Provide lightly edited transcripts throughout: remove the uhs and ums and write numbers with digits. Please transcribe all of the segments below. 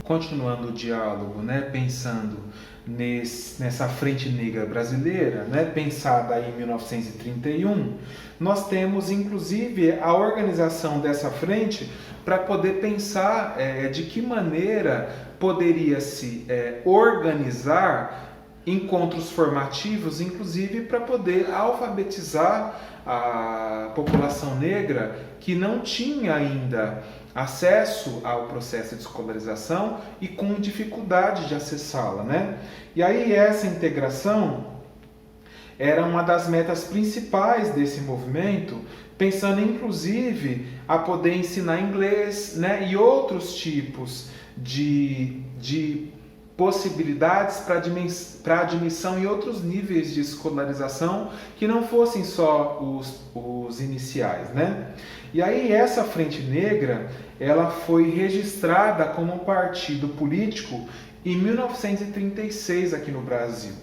continuando o diálogo, né, pensando nessa Frente Negra Brasileira, né, pensada aí em 1931, nós temos inclusive a organização dessa frente para poder pensar de que maneira poderia se organizar encontros formativos, inclusive para poder alfabetizar a população negra que não tinha ainda acesso ao processo de escolarização e com dificuldade de acessá-la, né? E aí essa integração era uma das metas principais desse movimento, pensando inclusive a poder ensinar inglês, né? E outros tipos de possibilidades para admissão em outros níveis de escolarização que não fossem só os iniciais, né? E aí essa Frente Negra, ela foi registrada como um partido político em 1936 aqui no Brasil.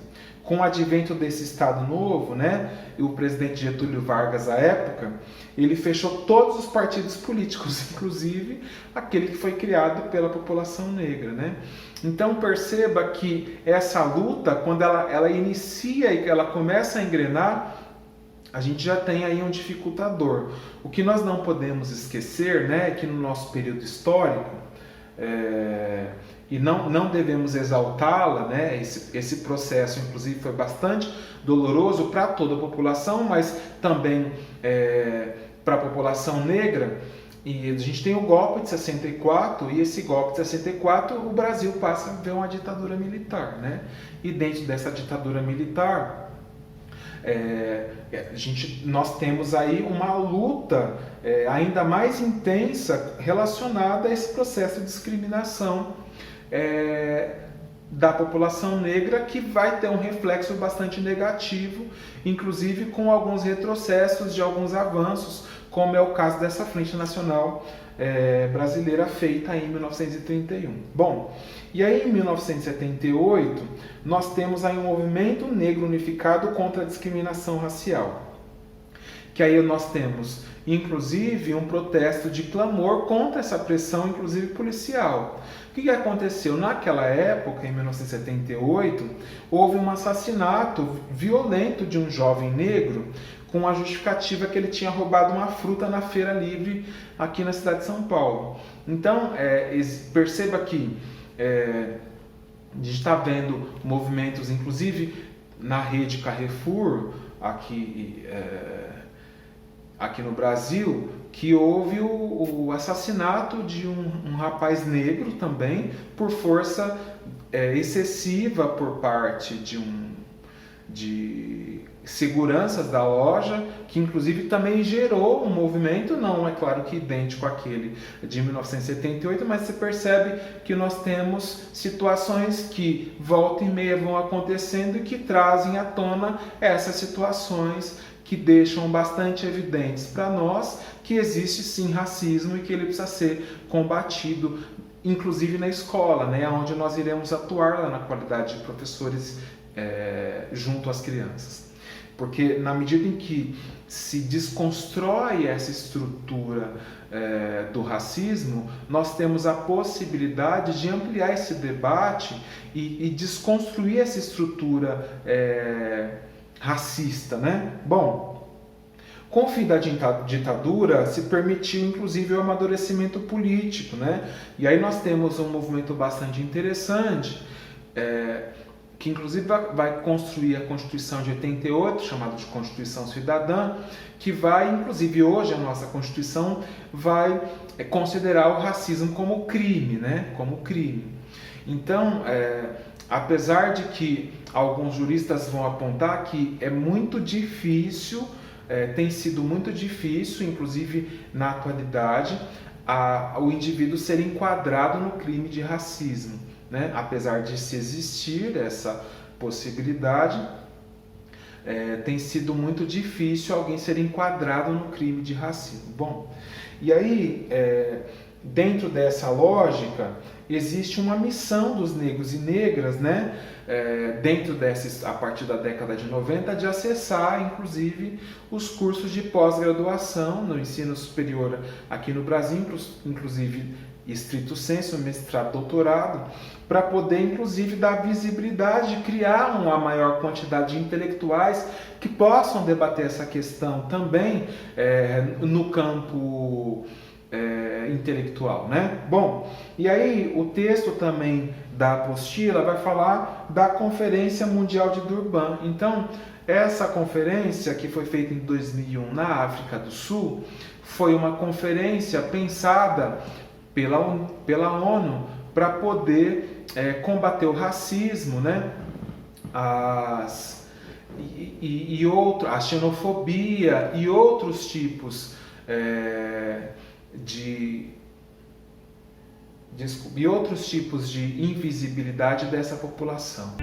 Com o advento desse Estado Novo, né, o presidente Getúlio Vargas, à época, ele fechou todos os partidos políticos, inclusive aquele que foi criado pela população negra, né? Então perceba que essa luta, quando ela inicia e ela começa a engrenar, a gente já tem aí um dificultador. O que nós não podemos esquecer, né, é que no nosso período histórico, e não devemos exaltá-la, né? Esse processo, inclusive, foi bastante doloroso para toda a população, mas também para a população negra. E a gente tem o golpe de 64, e esse golpe de 64, o Brasil passa a ver uma ditadura militar, né? E dentro dessa ditadura militar, nós temos aí uma luta ainda mais intensa relacionada a esse processo de discriminação da população negra, que vai ter um reflexo bastante negativo, inclusive com alguns retrocessos de alguns avanços, como é o caso dessa Frente Nacional Brasileira feita em 1931. Bom, e aí em 1978 nós temos aí um movimento negro unificado contra a discriminação racial, que aí nós temos inclusive um protesto de clamor contra essa pressão, inclusive policial. O que aconteceu? Naquela época, em 1978, houve um assassinato violento de um jovem negro com a justificativa que ele tinha roubado uma fruta na feira livre aqui na cidade de São Paulo. Então, perceba que a gente está vendo movimentos, inclusive na rede Carrefour, aqui no Brasil, que houve o assassinato de um rapaz negro também, por força excessiva por parte de seguranças da loja, que inclusive também gerou um movimento, não é claro que idêntico àquele de 1978, mas você percebe que nós temos situações que volta e meia vão acontecendo e que trazem à tona essas situações que deixam bastante evidentes para nós que existe sim racismo e que ele precisa ser combatido, inclusive na escola, né, onde nós iremos atuar lá na qualidade de professores junto às crianças. Porque na medida em que se desconstrói essa estrutura do racismo, nós temos a possibilidade de ampliar esse debate e desconstruir essa estrutura racista, né? Bom, com o fim da ditadura se permitiu inclusive o amadurecimento político, né? E aí nós temos um movimento bastante interessante, que inclusive vai construir a Constituição de 88, chamada de Constituição Cidadã, que vai, inclusive hoje a nossa Constituição vai considerar o racismo como crime, né? Como crime. Então, apesar de que alguns juristas vão apontar que é muito difícil, tem sido muito difícil, inclusive na atualidade, o indivíduo ser enquadrado no crime de racismo, né? Apesar de se existir essa possibilidade, tem sido muito difícil alguém ser enquadrado no crime de racismo. Bom, e aí, dentro dessa lógica, existe uma missão dos negros e negras, né? A partir da década de 90, de acessar, inclusive, os cursos de pós-graduação no ensino superior aqui no Brasil, inclusive estrito sensu, mestrado, doutorado, para poder inclusive dar visibilidade, criar uma maior quantidade de intelectuais que possam debater essa questão também no campo intelectual, né? Bom, e aí o texto também da apostila vai falar da Conferência Mundial de Durban. Então, essa conferência, que foi feita em 2001 na África do Sul, foi uma conferência pensada pela ONU para poder combater o racismo, né? A xenofobia e outros tipos de invisibilidade dessa população.